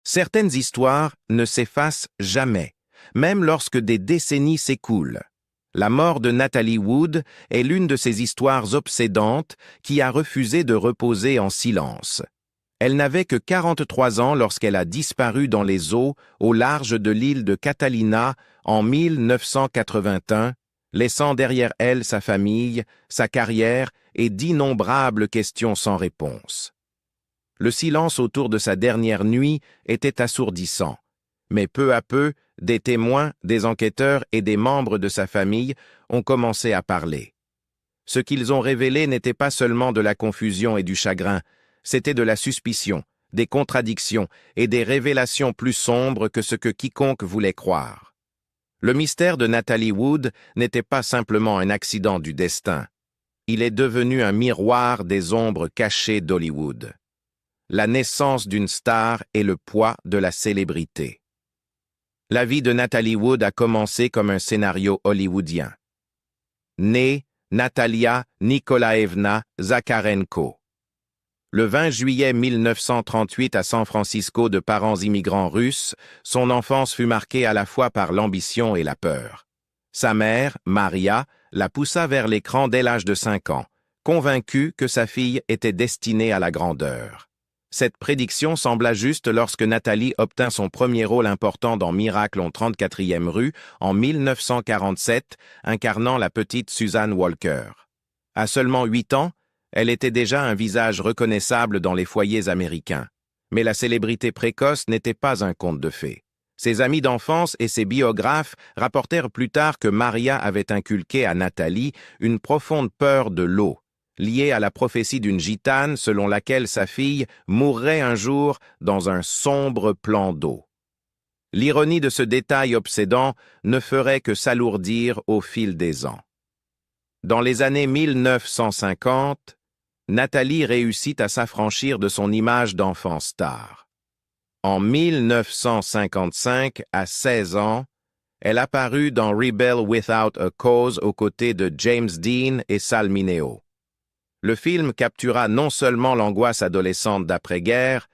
Certaines histoires ne s'effacent jamais, même lorsque des décennies s'écoulent. La mort de Natalie Wood est l'une de ces histoires obsédantes qui a refusé de reposer en silence. Elle n'avait que 43 ans lorsqu'elle a disparu dans les eaux au large de l'île de Catalina en 1981, laissant derrière elle sa famille, sa carrière et d'innombrables questions sans réponse. Le silence autour de sa dernière nuit était assourdissant, mais peu à peu, des témoins, des enquêteurs et des membres de sa famille ont commencé à parler. Ce qu'ils ont révélé n'était pas seulement de la confusion et du chagrin, c'était de la suspicion, des contradictions et des révélations plus sombres que ce que quiconque voulait croire. Le mystère de Natalie Wood n'était pas simplement un accident du destin. Il est devenu un miroir des ombres cachées d'Hollywood. La naissance d'une star et le poids de la célébrité. La vie de Natalie Wood a commencé comme un scénario hollywoodien. Née Natalia Nikolaevna Zakharenko. Le 20 juillet 1938 à San Francisco de parents immigrants russes, son enfance fut marquée à la fois par l'ambition et la peur. Sa mère, Maria, la poussa vers l'écran dès l'âge de 5 ans, convaincue que sa fille était destinée à la grandeur. Cette prédiction sembla juste lorsque Natalie obtint son premier rôle important dans Miracle en 34e rue en 1947, incarnant la petite Suzanne Walker. À seulement 8 ans, elle était déjà un visage reconnaissable dans les foyers américains. Mais la célébrité précoce n'était pas un conte de fées. Ses amis d'enfance et ses biographes rapportèrent plus tard que Maria avait inculqué à Natalie une profonde peur de l'eau, liée à la prophétie d'une gitane selon laquelle sa fille mourrait un jour dans un sombre plan d'eau. L'ironie de ce détail obsédant ne ferait que s'alourdir au fil des ans. Dans les années 1950, Natalie réussit à s'affranchir de son image d'enfant star. En 1955, à 16 ans, elle apparut dans Rebel Without a Cause aux côtés de James Dean et Sal Mineo. Le film captura non seulement l'angoisse adolescente d'après-guerre,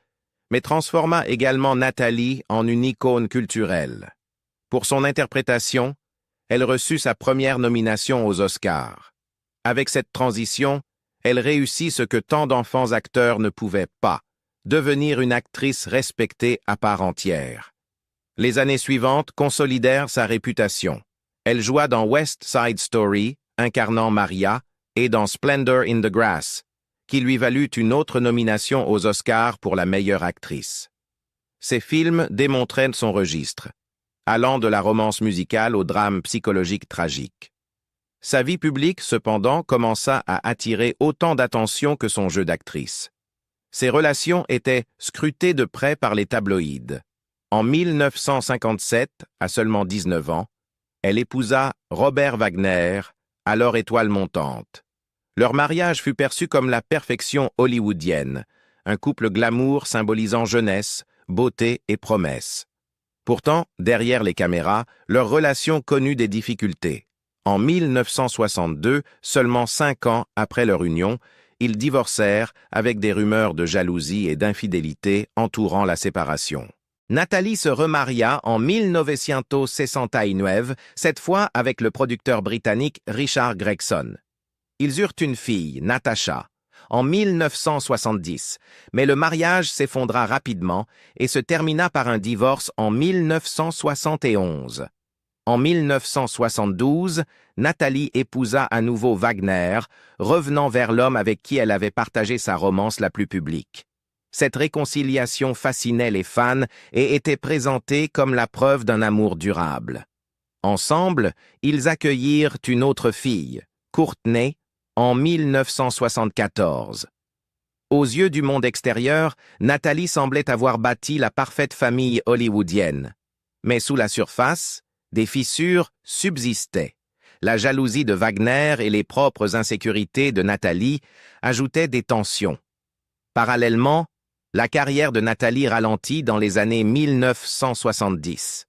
mais transforma également Natalie en une icône culturelle. Pour son interprétation, elle reçut sa première nomination aux Oscars. Avec cette transition, elle réussit ce que tant d'enfants acteurs ne pouvaient pas, devenir une actrice respectée à part entière. Les années suivantes consolidèrent sa réputation. Elle joua dans West Side Story, incarnant Maria, et dans Splendor in the Grass, qui lui valut une autre nomination aux Oscars pour la meilleure actrice. Ces films démontraient son registre, allant de la romance musicale au drame psychologique tragique. Sa vie publique, cependant, commença à attirer autant d'attention que son jeu d'actrice. Ses relations étaient scrutées de près par les tabloïds. En 1957, à seulement 19 ans, elle épousa Robert Wagner, alors étoile montante. Leur mariage fut perçu comme la perfection hollywoodienne, un couple glamour symbolisant jeunesse, beauté et promesse. Pourtant, derrière les caméras, leur relation connut des difficultés. En 1962, seulement 5 ans après leur union, ils divorcèrent avec des rumeurs de jalousie et d'infidélité entourant la séparation. Natalie se remaria en 1969, cette fois avec le producteur britannique Richard Gregson. Ils eurent une fille, Natasha, en 1970, mais le mariage s'effondra rapidement et se termina par un divorce en 1971. En 1972, Natalie épousa à nouveau Wagner, revenant vers l'homme avec qui elle avait partagé sa romance la plus publique. Cette réconciliation fascinait les fans et était présentée comme la preuve d'un amour durable. Ensemble, ils accueillirent une autre fille, Courtney, en 1974. Aux yeux du monde extérieur, Natalie semblait avoir bâti la parfaite famille hollywoodienne. Mais sous la surface, des fissures subsistaient. La jalousie de Wagner et les propres insécurités de Natalie ajoutaient des tensions. Parallèlement, la carrière de Natalie ralentit dans les années 1970.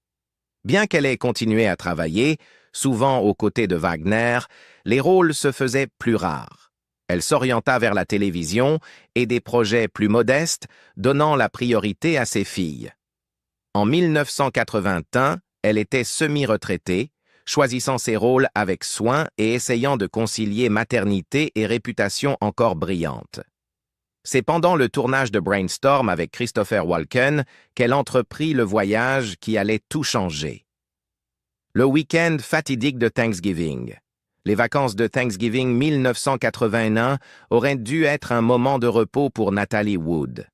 Bien qu'elle ait continué à travailler, souvent aux côtés de Wagner, les rôles se faisaient plus rares. Elle s'orienta vers la télévision et des projets plus modestes, donnant la priorité à ses filles. En 1981, elle était semi-retraitée, choisissant ses rôles avec soin et essayant de concilier maternité et réputation encore brillante. C'est pendant le tournage de Brainstorm avec Christopher Walken qu'elle entreprit le voyage qui allait tout changer. Le week-end fatidique de Thanksgiving. Les vacances de Thanksgiving 1981 auraient dû être un moment de repos pour Natalie Wood.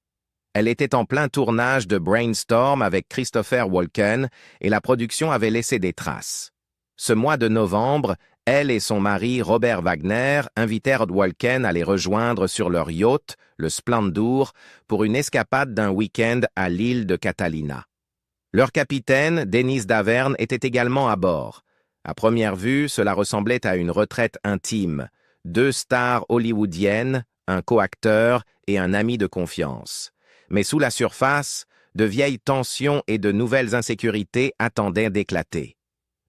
Elle était en plein tournage de Brainstorm avec Christopher Walken et la production avait laissé des traces. Ce mois de novembre, elle et son mari Robert Wagner invitèrent Walken à les rejoindre sur leur yacht, le Splendor, pour une escapade d'un week-end à l'île de Catalina. Leur capitaine, Dennis Davern, était également à bord. À première vue, cela ressemblait à une retraite intime. 2 stars hollywoodiennes, un coacteur et un ami de confiance. Mais sous la surface, de vieilles tensions et de nouvelles insécurités attendaient d'éclater.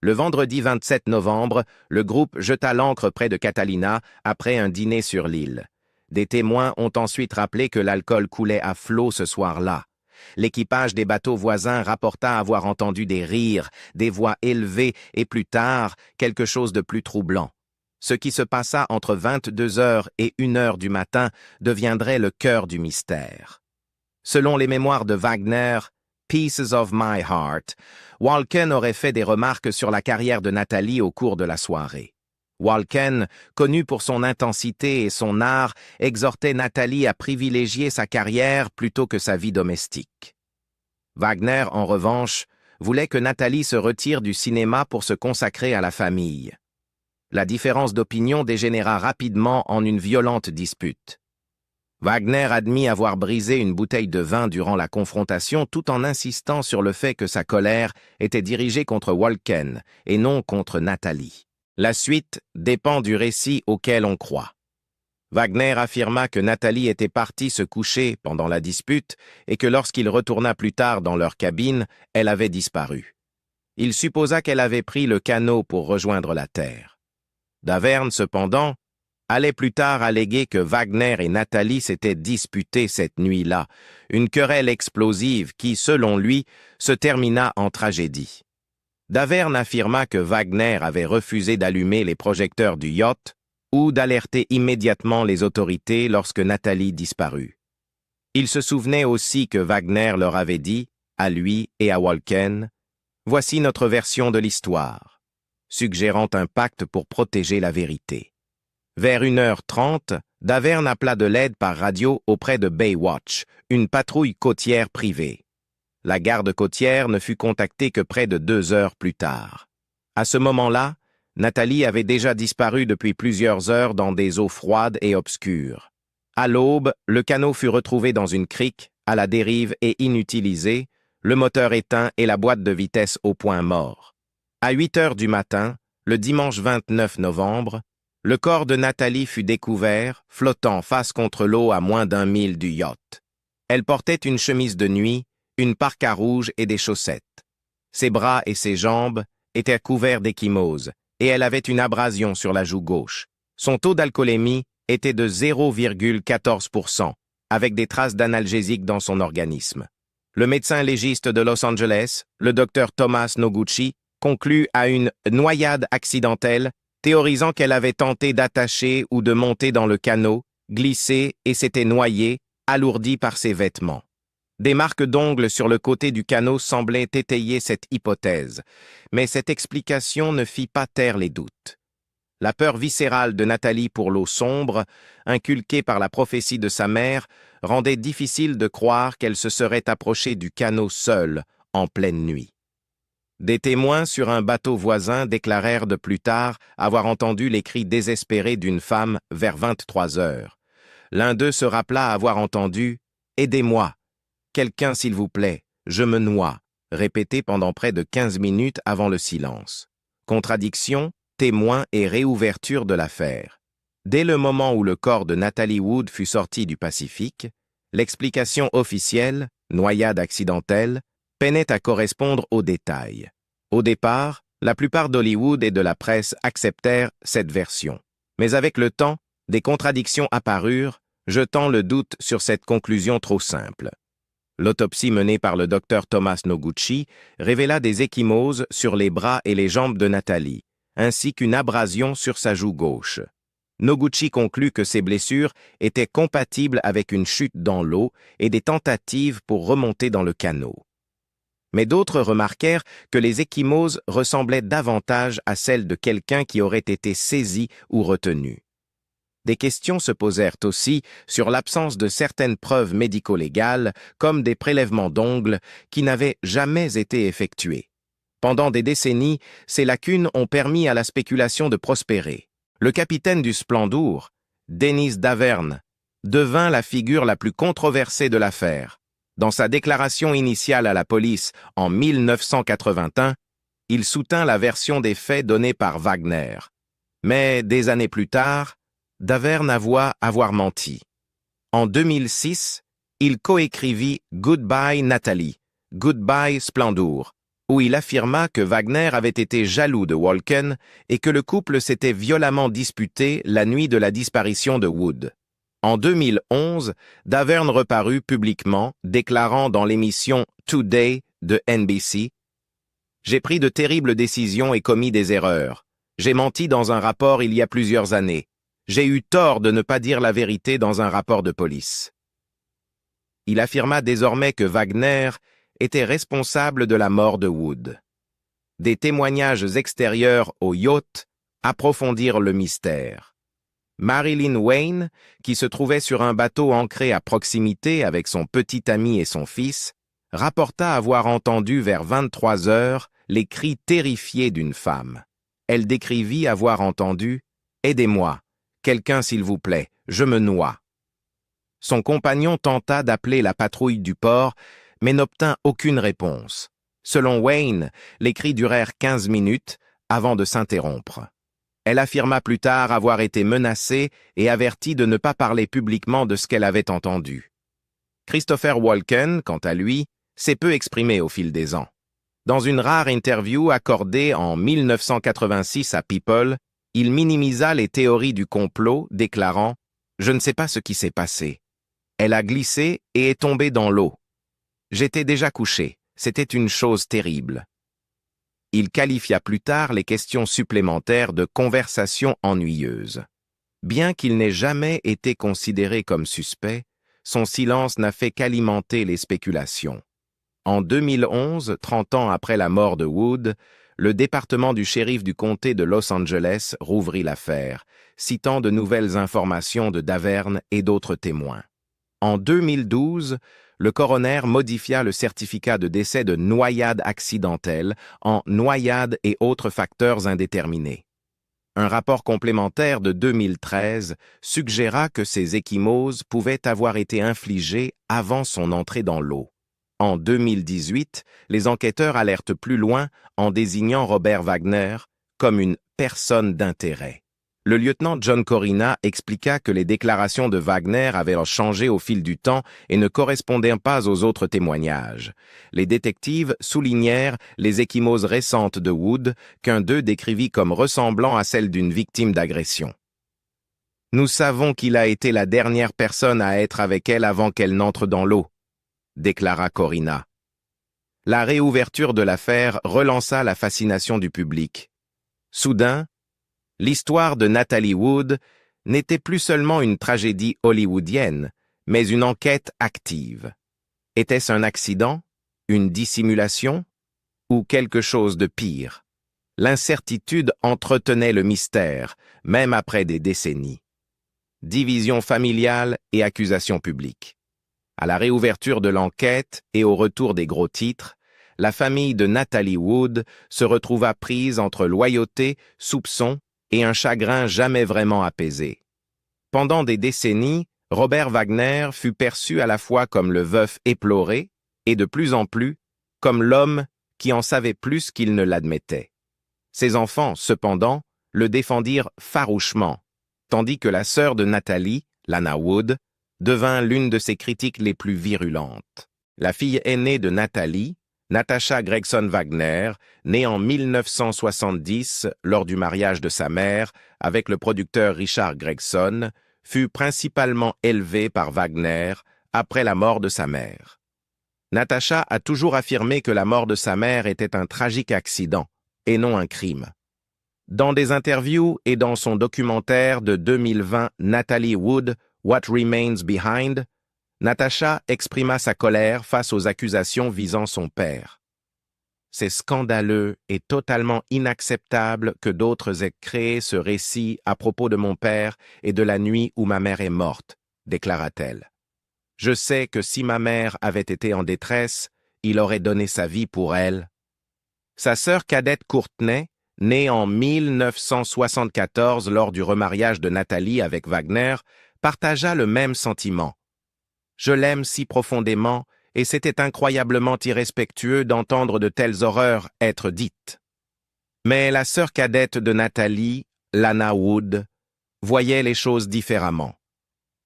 Le vendredi 27 novembre, le groupe jeta l'ancre près de Catalina après un dîner sur l'île. Des témoins ont ensuite rappelé que l'alcool coulait à flot ce soir-là. L'équipage des bateaux voisins rapporta avoir entendu des rires, des voix élevées et plus tard, quelque chose de plus troublant. Ce qui se passa entre 22 heures et 1 heure du matin deviendrait le cœur du mystère. Selon les mémoires de Wagner, Pieces of My Heart, Walken aurait fait des remarques sur la carrière de Natalie au cours de la soirée. Walken, connu pour son intensité et son art, exhortait Natalie à privilégier sa carrière plutôt que sa vie domestique. Wagner, en revanche, voulait que Natalie se retire du cinéma pour se consacrer à la famille. La différence d'opinion dégénéra rapidement en une violente dispute. Wagner admit avoir brisé une bouteille de vin durant la confrontation tout en insistant sur le fait que sa colère était dirigée contre Walken et non contre Natalie. La suite dépend du récit auquel on croit. Wagner affirma que Natalie était partie se coucher pendant la dispute et que lorsqu'il retourna plus tard dans leur cabine, elle avait disparu. Il supposa qu'elle avait pris le canot pour rejoindre la terre. Davern, cependant, allait plus tard alléguer que Wagner et Natalie s'étaient disputés cette nuit-là, une querelle explosive qui, selon lui, se termina en tragédie. Davern affirma que Wagner avait refusé d'allumer les projecteurs du yacht ou d'alerter immédiatement les autorités lorsque Natalie disparut. Il se souvenait aussi que Wagner leur avait dit, à lui et à Walken, « Voici notre version de l'histoire », suggérant un pacte pour protéger la vérité. Vers 1h30, Davern appela de l'aide par radio auprès de Baywatch, une patrouille côtière privée. La garde côtière ne fut contactée que près de 2 heures plus tard. À ce moment-là, Natalie avait déjà disparu depuis plusieurs heures dans des eaux froides et obscures. À l'aube, le canot fut retrouvé dans une crique, à la dérive et inutilisé, le moteur éteint et la boîte de vitesse au point mort. À 8 heures du matin, le dimanche 29 novembre, le corps de Natalie fut découvert, flottant face contre l'eau à moins d'1 mille du yacht. Elle portait une chemise de nuit, une parka rouge et des chaussettes. Ses bras et ses jambes étaient couverts d'ecchymose et elle avait une abrasion sur la joue gauche. Son taux d'alcoolémie était de 0,14%, avec des traces d'analgésique dans son organisme. Le médecin légiste de Los Angeles, le docteur Thomas Noguchi, conclut à une noyade accidentelle, théorisant qu'elle avait tenté d'attacher ou de monter dans le canot, glissé et s'était noyée, alourdie par ses vêtements. Des marques d'ongles sur le côté du canot semblaient étayer cette hypothèse, mais cette explication ne fit pas taire les doutes. La peur viscérale de Natalie pour l'eau sombre, inculquée par la prophétie de sa mère, rendait difficile de croire qu'elle se serait approchée du canot seule, en pleine nuit. Des témoins sur un bateau voisin déclarèrent de plus tard avoir entendu les cris désespérés d'une femme vers 23 heures. L'un d'eux se rappela avoir entendu « Aidez-moi ! Quelqu'un s'il vous plaît, je me noie !» répété pendant près de 15 minutes avant le silence. Contradiction, témoin et réouverture de l'affaire. Dès le moment où le corps de Natalie Wood fut sorti du Pacifique, l'explication officielle, noyade accidentelle, peinait à correspondre aux détails. Au départ, la plupart d'Hollywood et de la presse acceptèrent cette version. Mais avec le temps, des contradictions apparurent, jetant le doute sur cette conclusion trop simple. L'autopsie menée par le docteur Thomas Noguchi révéla des ecchymoses sur les bras et les jambes de Nathalie, ainsi qu'une abrasion sur sa joue gauche. Noguchi conclut que ces blessures étaient compatibles avec une chute dans l'eau et des tentatives pour remonter dans le canot. Mais d'autres remarquèrent que les ecchymoses ressemblaient davantage à celles de quelqu'un qui aurait été saisi ou retenu. Des questions se posèrent aussi sur l'absence de certaines preuves médico-légales, comme des prélèvements d'ongles, qui n'avaient jamais été effectués. Pendant des décennies, ces lacunes ont permis à la spéculation de prospérer. Le capitaine du Splendour, Dennis Davern, devint la figure la plus controversée de l'affaire. Dans sa déclaration initiale à la police en 1981, il soutint la version des faits donnée par Wagner. Mais des années plus tard, Davern avoua avoir menti. En 2006, il coécrivit Goodbye Nathalie, Goodbye Splendour, où il affirma que Wagner avait été jaloux de Walken et que le couple s'était violemment disputé la nuit de la disparition de Wood. En 2011, Davern reparut publiquement, déclarant dans l'émission Today de NBC « J'ai pris de terribles décisions et commis des erreurs. J'ai menti dans un rapport il y a plusieurs années. J'ai eu tort de ne pas dire la vérité dans un rapport de police. » Il affirma désormais que Wagner était responsable de la mort de Wood. Des témoignages extérieurs au yacht approfondirent le mystère. Marilyn Wayne, qui se trouvait sur un bateau ancré à proximité avec son petit ami et son fils, rapporta avoir entendu vers 23 heures les cris terrifiés d'une femme. Elle décrivit avoir entendu « Aidez-moi, quelqu'un s'il vous plaît, je me noie ». Son compagnon tenta d'appeler la patrouille du port, mais n'obtint aucune réponse. Selon Wayne, les cris durèrent 15 minutes avant de s'interrompre. Elle affirma plus tard avoir été menacée et avertie de ne pas parler publiquement de ce qu'elle avait entendu. Christopher Walken, quant à lui, s'est peu exprimé au fil des ans. Dans une rare interview accordée en 1986 à People, il minimisa les théories du complot, déclarant « Je ne sais pas ce qui s'est passé. Elle a glissé et est tombée dans l'eau. J'étais déjà couché. C'était une chose terrible. » Il qualifia plus tard les questions supplémentaires de conversations ennuyeuses. Bien qu'il n'ait jamais été considéré comme suspect, son silence n'a fait qu'alimenter les spéculations. En 2011, 30 ans après la mort de Wood, le département du shérif du comté de Los Angeles rouvrit l'affaire, citant de nouvelles informations de Davern et d'autres témoins. En 2012, le coroner modifia le certificat de décès de noyade accidentelle en noyade et autres facteurs indéterminés. Un rapport complémentaire de 2013 suggéra que ces ecchymoses pouvaient avoir été infligées avant son entrée dans l'eau. En 2018, les enquêteurs alertent plus loin en désignant Robert Wagner comme une personne d'intérêt. Le lieutenant John Corina expliqua que les déclarations de Wagner avaient changé au fil du temps et ne correspondaient pas aux autres témoignages. Les détectives soulignèrent les ecchymoses récentes de Wood, qu'un d'eux décrivit comme ressemblant à celles d'une victime d'agression. « Nous savons qu'il a été la dernière personne à être avec elle avant qu'elle n'entre dans l'eau », déclara Corina. La réouverture de l'affaire relança la fascination du public. Soudain, l'histoire de Nathalie Wood n'était plus seulement une tragédie hollywoodienne, mais une enquête active. Était-ce un accident, une dissimulation, ou quelque chose de pire? L'incertitude entretenait le mystère, même après des décennies. Division familiale et accusation publique. À la réouverture de l'enquête et au retour des gros titres, la famille de Nathalie Wood se retrouva prise entre loyauté, soupçon et un chagrin jamais vraiment apaisé. Pendant des décennies, Robert Wagner fut perçu à la fois comme le veuf éploré et de plus en plus comme l'homme qui en savait plus qu'il ne l'admettait. Ses enfants, cependant, le défendirent farouchement, tandis que la sœur de Nathalie, Lana Wood, devint l'une de ses critiques les plus virulentes. La fille aînée de Nathalie, Natasha Gregson Wagner, née en 1970 lors du mariage de sa mère avec le producteur Richard Gregson, fut principalement élevée par Wagner après la mort de sa mère. Natasha a toujours affirmé que la mort de sa mère était un tragique accident, et non un crime. Dans des interviews et dans son documentaire de 2020 Natalie Wood, What Remains Behind, Natasha exprima sa colère face aux accusations visant son père. C'est scandaleux et totalement inacceptable que d'autres aient créé ce récit à propos de mon père et de la nuit où ma mère est morte, déclara-t-elle. Je sais que si ma mère avait été en détresse, il aurait donné sa vie pour elle. Sa sœur cadette Courtney, née en 1974 lors du remariage de Nathalie avec Wagner, partagea le même sentiment. Je l'aime si profondément et c'était incroyablement irrespectueux d'entendre de telles horreurs être dites. Mais la sœur cadette de Nathalie, Lana Wood, voyait les choses différemment.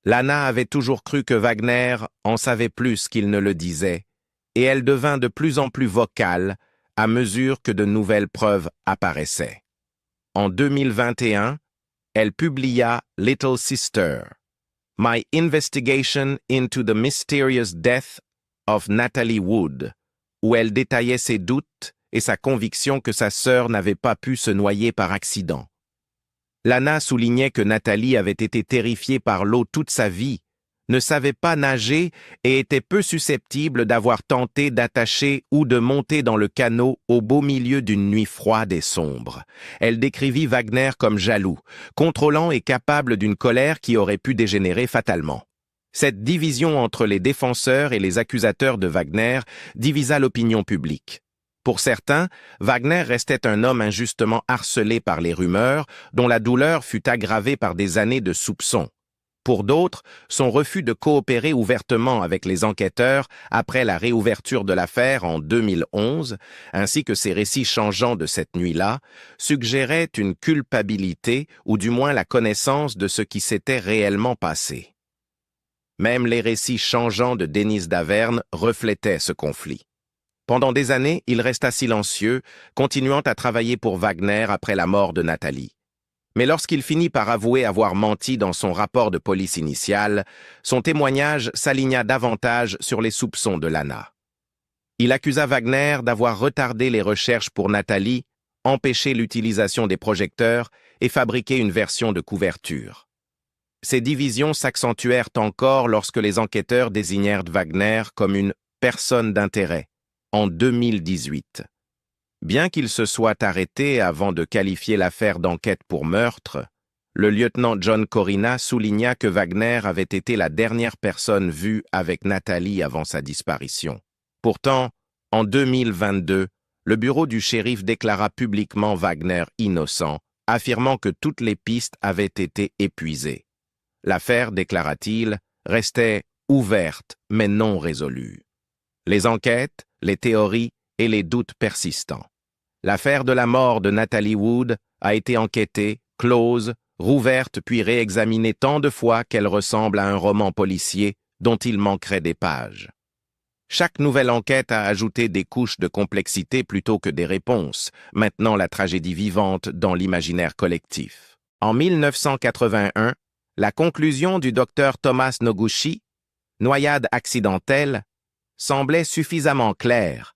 Lana avait toujours cru que Wagner en savait plus qu'il ne le disait, et elle devint de plus en plus vocale à mesure que de nouvelles preuves apparaissaient. En 2021, elle publia Little Sister, My Investigation into the Mysterious Death of Natalie Wood, où elle détaillait ses doutes et sa conviction que sa sœur n'avait pas pu se noyer par accident. Lana soulignait que Nathalie avait été terrifiée par l'eau toute sa vie, ne savait pas nager et était peu susceptible d'avoir tenté d'attacher ou de monter dans le canot au beau milieu d'une nuit froide et sombre. Elle décrivit Wagner comme jaloux, contrôlant et capable d'une colère qui aurait pu dégénérer fatalement. Cette division entre les défenseurs et les accusateurs de Wagner divisa l'opinion publique. Pour certains, Wagner restait un homme injustement harcelé par les rumeurs, dont la douleur fut aggravée par des années de soupçons. Pour d'autres, son refus de coopérer ouvertement avec les enquêteurs après la réouverture de l'affaire en 2011, ainsi que ses récits changeants de cette nuit-là, suggéraient une culpabilité ou du moins la connaissance de ce qui s'était réellement passé. Même les récits changeants de Dennis Davern reflétaient ce conflit. Pendant des années, il resta silencieux, continuant à travailler pour Wagner après la mort de Nathalie. Mais lorsqu'il finit par avouer avoir menti dans son rapport de police initial, son témoignage s'aligna davantage sur les soupçons de Lana. Il accusa Wagner d'avoir retardé les recherches pour Nathalie, empêché l'utilisation des projecteurs et fabriqué une version de couverture. Ces divisions s'accentuèrent encore lorsque les enquêteurs désignèrent Wagner comme une « personne d'intérêt » en 2018. Bien qu'il se soit arrêté avant de qualifier l'affaire d'enquête pour meurtre, le lieutenant John Corina souligna que Wagner avait été la dernière personne vue avec Nathalie avant sa disparition. Pourtant, en 2022, le bureau du shérif déclara publiquement Wagner innocent, affirmant que toutes les pistes avaient été épuisées. L'affaire, déclara-t-il, restait ouverte mais non résolue. Les enquêtes, les théories et les doutes persistants. L'affaire de la mort de Natalie Wood a été enquêtée, close, rouverte puis réexaminée tant de fois qu'elle ressemble à un roman policier dont il manquerait des pages. Chaque nouvelle enquête a ajouté des couches de complexité plutôt que des réponses, maintenant la tragédie vivante dans l'imaginaire collectif. En 1981, la conclusion du docteur Thomas Noguchi, noyade accidentelle, semblait suffisamment claire.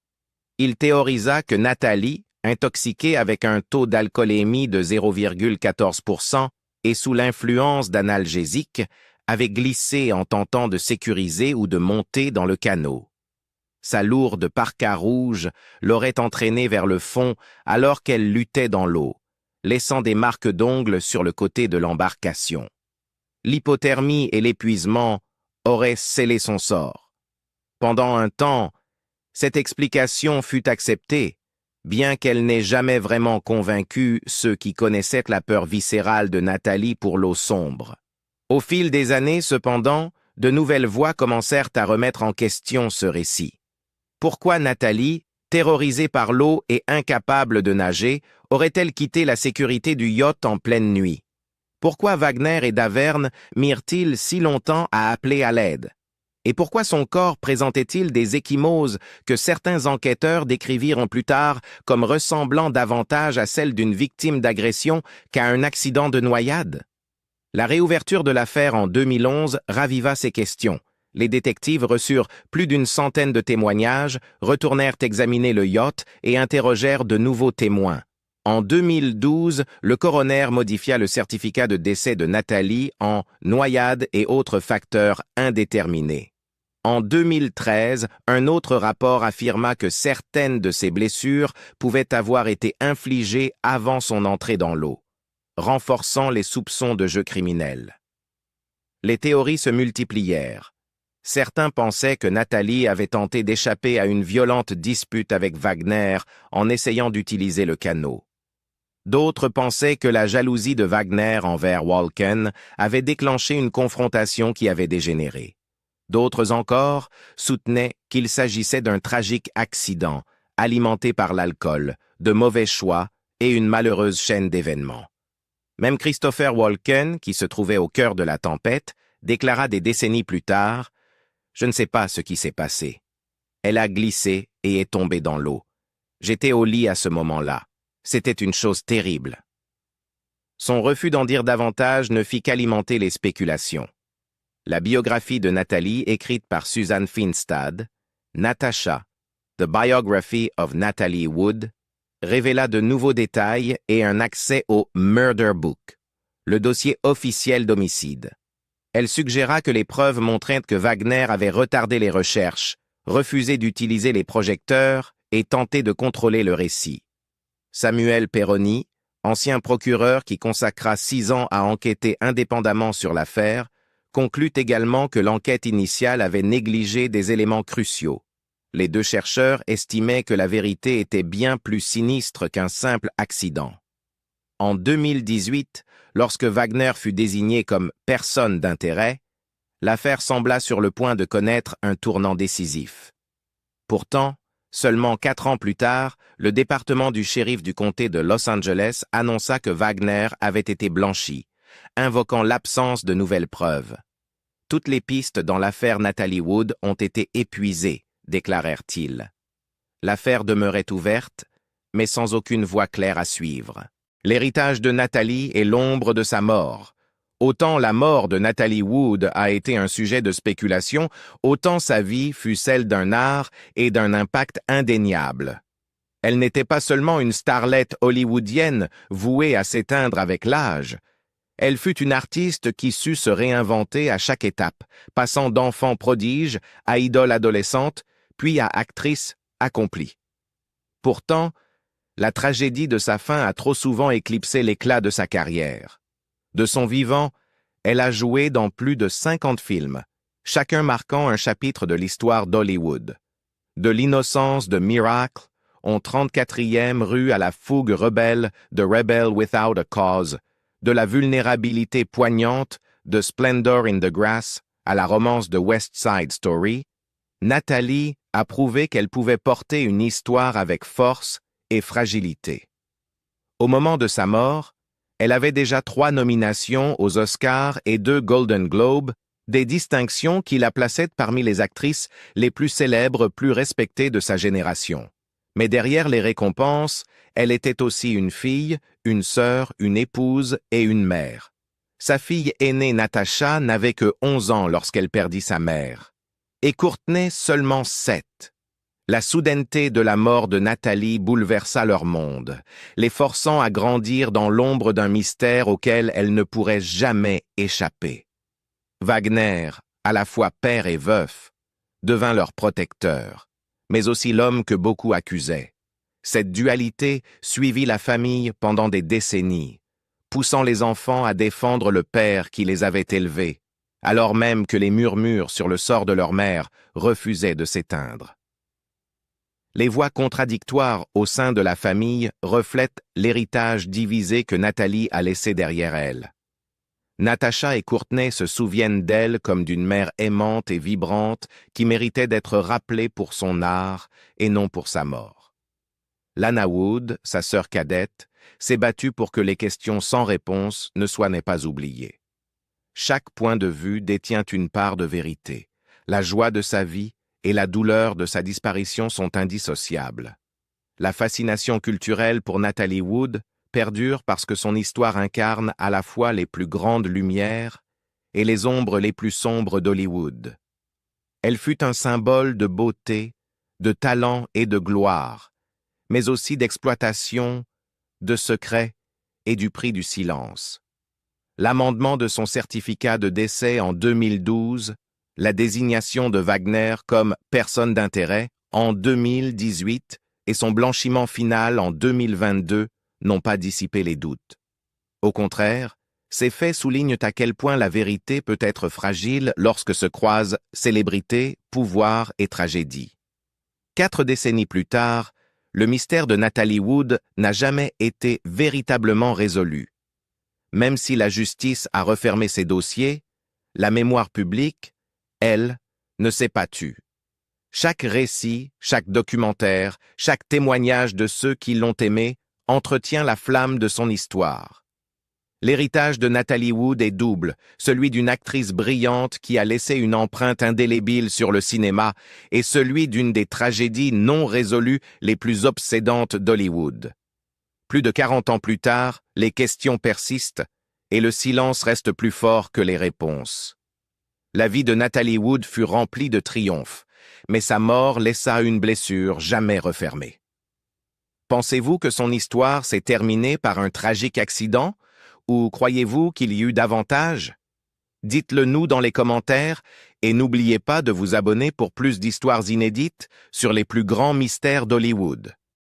Il théorisa que Nathalie, intoxiquée avec un taux d'alcoolémie de 0,14% et sous l'influence d'analgésiques, avait glissé en tentant de sécuriser ou de monter dans le canot. Sa lourde parka rouge l'aurait entraînée vers le fond alors qu'elle luttait dans l'eau, laissant des marques d'ongles sur le côté de l'embarcation. L'hypothermie et l'épuisement auraient scellé son sort. Pendant un temps, cette explication fut acceptée, bien qu'elle n'ait jamais vraiment convaincu ceux qui connaissaient la peur viscérale de Nathalie pour l'eau sombre. Au fil des années, cependant, de nouvelles voix commencèrent à remettre en question ce récit. Pourquoi Nathalie, terrorisée par l'eau et incapable de nager, aurait-elle quitté la sécurité du yacht en pleine nuit? Pourquoi Wagner et Davern mirent-ils si longtemps à appeler à l'aide? Et pourquoi son corps présentait-il des ecchymoses que certains enquêteurs décrivirent plus tard comme ressemblant davantage à celle d'une victime d'agression qu'à un accident de noyade? La réouverture de l'affaire en 2011 raviva ces questions, Les détectives reçurent plus d'une centaine de témoignages, retournèrent examiner le yacht et interrogèrent de nouveaux témoins. En 2012, le coroner modifia le certificat de décès de Natalie en noyade et autres facteurs indéterminés. En 2013, un autre rapport affirma que certaines de ses blessures pouvaient avoir été infligées avant son entrée dans l'eau, renforçant les soupçons de jeu criminel. Les théories se multiplièrent. Certains pensaient que Natalie avait tenté d'échapper à une violente dispute avec Wagner en essayant d'utiliser le canot. D'autres pensaient que la jalousie de Wagner envers Walken avait déclenché une confrontation qui avait dégénéré. D'autres encore soutenaient qu'il s'agissait d'un tragique accident, alimenté par l'alcool, de mauvais choix et une malheureuse chaîne d'événements. Même Christopher Walken, qui se trouvait au cœur de la tempête, déclara des décennies plus tard « Je ne sais pas ce qui s'est passé. Elle a glissé et est tombée dans l'eau. J'étais au lit à ce moment-là. C'était une chose terrible. » Son refus d'en dire davantage ne fit qu'alimenter les spéculations. La biographie de Natalie, écrite par Suzanne Finstad, Natasha, The Biography of Natalie Wood, révéla de nouveaux détails et un accès au Murder Book, le dossier officiel d'homicide. Elle suggéra que les preuves montraient que Wagner avait retardé les recherches, refusé d'utiliser les projecteurs et tenté de contrôler le récit. Samuel Perroni, ancien procureur qui consacra 6 ans à enquêter indépendamment sur l'affaire, conclut également que l'enquête initiale avait négligé des éléments cruciaux. Les deux chercheurs estimaient que la vérité était bien plus sinistre qu'un simple accident. En 2018, lorsque Wagner fut désigné comme personne d'intérêt, l'affaire sembla sur le point de connaître un tournant décisif. Pourtant, seulement 4 ans plus tard, le département du shérif du comté de Los Angeles annonça que Wagner avait été blanchi, invoquant l'absence de nouvelles preuves. Toutes les pistes dans l'affaire Natalie Wood ont été épuisées, déclarèrent-ils. L'affaire demeurait ouverte, mais sans aucune voie claire à suivre. L'héritage de Natalie est l'ombre de sa mort. Autant la mort de Natalie Wood a été un sujet de spéculation, autant sa vie fut celle d'un art et d'un impact indéniable. Elle n'était pas seulement une starlette hollywoodienne vouée à s'éteindre avec l'âge. Elle fut une artiste qui sut se réinventer à chaque étape, passant d'enfant prodige à idole adolescente, puis à actrice accomplie. Pourtant, la tragédie de sa fin a trop souvent éclipsé l'éclat de sa carrière. De son vivant, elle a joué dans plus de 50 films, chacun marquant un chapitre de l'histoire d'Hollywood. De l'innocence de Miracle, au 34e rue à la fougue rebelle de Rebel Without a Cause, de la vulnérabilité poignante de Splendor in the Grass à la romance de West Side Story, Natalie a prouvé qu'elle pouvait porter une histoire avec force et fragilité. Au moment de sa mort, elle avait déjà 3 nominations aux Oscars et 2 Golden Globes, des distinctions qui la plaçaient parmi les actrices les plus célèbres, plus respectées de sa génération. Mais derrière les récompenses, elle était aussi une fille, une sœur, une épouse et une mère. Sa fille aînée Natasha n'avait que 11 ans lorsqu'elle perdit sa mère, et Courtney seulement 7. La soudaineté de la mort de Natalie bouleversa leur monde, les forçant à grandir dans l'ombre d'un mystère auquel elles ne pourraient jamais échapper. Wagner, à la fois père et veuf, devint leur protecteur, mais aussi l'homme que beaucoup accusaient. Cette dualité suivit la famille pendant des décennies, poussant les enfants à défendre le père qui les avait élevés, alors même que les murmures sur le sort de leur mère refusaient de s'éteindre. Les voix contradictoires au sein de la famille reflètent l'héritage divisé que Natalie a laissé derrière elle. Natasha et Courtney se souviennent d'elle comme d'une mère aimante et vibrante qui méritait d'être rappelée pour son art et non pour sa mort. Lana Wood, sa sœur cadette, s'est battue pour que les questions sans réponse ne soient pas oubliées. Chaque point de vue détient une part de vérité. La joie de sa vie et la douleur de sa disparition sont indissociables. La fascination culturelle pour Natalie Wood perdure parce que son histoire incarne à la fois les plus grandes lumières et les ombres les plus sombres d'Hollywood. Elle fut un symbole de beauté, de talent et de gloire, mais aussi d'exploitation, de secret et du prix du silence. L'amendement de son certificat de décès en 2012, la désignation de Wagner comme personne d'intérêt en 2018 et son blanchiment final en 2022 n'ont pas dissipé les doutes. Au contraire, ces faits soulignent à quel point la vérité peut être fragile lorsque se croisent célébrité, pouvoir et tragédie. 4 décennies plus tard, le mystère de Natalie Wood n'a jamais été véritablement résolu. Même si la justice a refermé ses dossiers, la mémoire publique, elle, ne s'est pas tue. Chaque récit, chaque documentaire, chaque témoignage de ceux qui l'ont aimée entretient la flamme de son histoire. L'héritage de Natalie Wood est double, celui d'une actrice brillante qui a laissé une empreinte indélébile sur le cinéma et celui d'une des tragédies non résolues les plus obsédantes d'Hollywood. Plus de 40 ans plus tard, les questions persistent et le silence reste plus fort que les réponses. La vie de Natalie Wood fut remplie de triomphes, mais sa mort laissa une blessure jamais refermée. Pensez-vous que son histoire s'est terminée par un tragique accident, ou croyez-vous qu'il y eut davantage? Dites-le nous dans les commentaires et n'oubliez pas de vous abonner pour plus d'histoires inédites sur les plus grands mystères d'Hollywood.